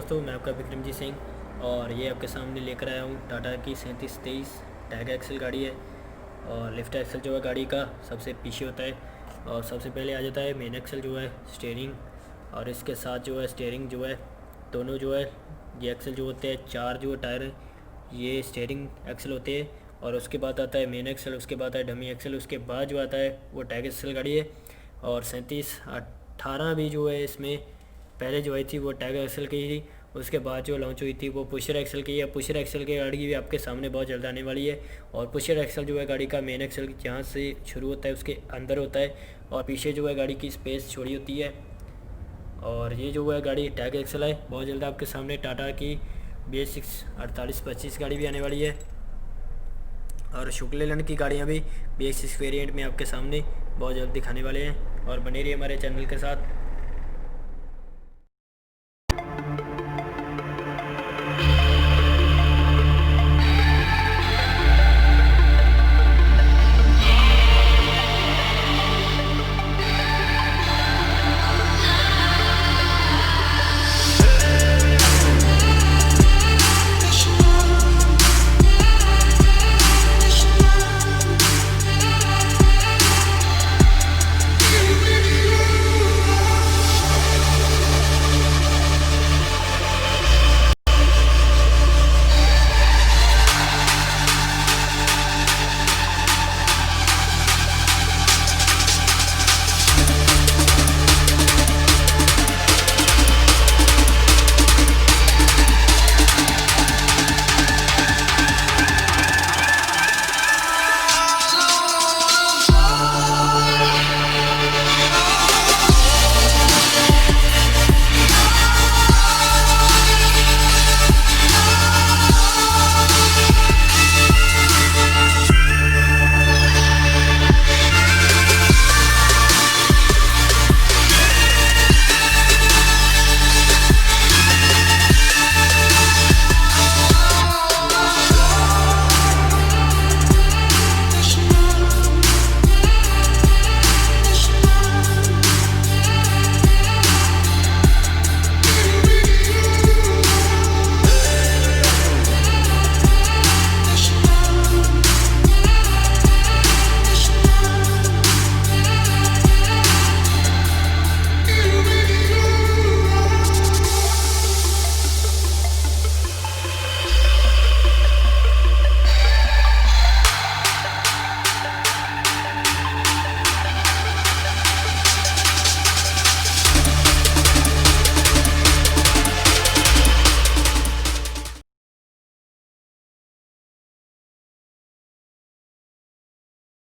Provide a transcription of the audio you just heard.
दोस्तों, मैं आपका विक्रमजीत सिंह और ये आपके सामने लेकर आया हूँ टाटा की 3723 टैग एक्सल गाड़ी है। और लिफ्ट एक्सल जो है गाड़ी का सबसे पीछे होता है और सबसे पहले आ जाता है मेन एक्सल जो है स्टीयरिंग, और इसके साथ जो है स्टीयरिंग जो है दोनों जो है ये एक्सल जो होते हैं 4 जो टायर ये स्टीयरिंग एक्सल होते हैं। और उसके बाद आता है मेन एक्सल, उसके बाद आता है डमी एक्सल, उसके बाद जो आता है वो टैग एक्सल गाड़ी है। और 3718 भी जो है इसमें पहले जो आई थी वो टैग एक्सल की थी, उसके बाद जो लॉन्च हुई थी वो पुशर एक्सल की है। पुशर एक्सल की गाड़ी भी आपके सामने बहुत जल्द आने वाली है। और पुशर एक्सल जो है गाड़ी का मेन एक्सल जहाँ से शुरू होता है उसके अंदर होता है और पीछे जो है गाड़ी की स्पेस छोड़ी होती है। और ये जो है गाड़ी टैग एक्सल है। बहुत जल्द आपके सामने टाटा की BS6 4825 गाड़ी भी आने वाली है और शुक्ल लैंड की गाड़ियाँ भी BS6 वेरिएंट में आपके सामने बहुत जल्द दिखाने वाले हैं। और बने रहिए हमारे चैनल के साथ।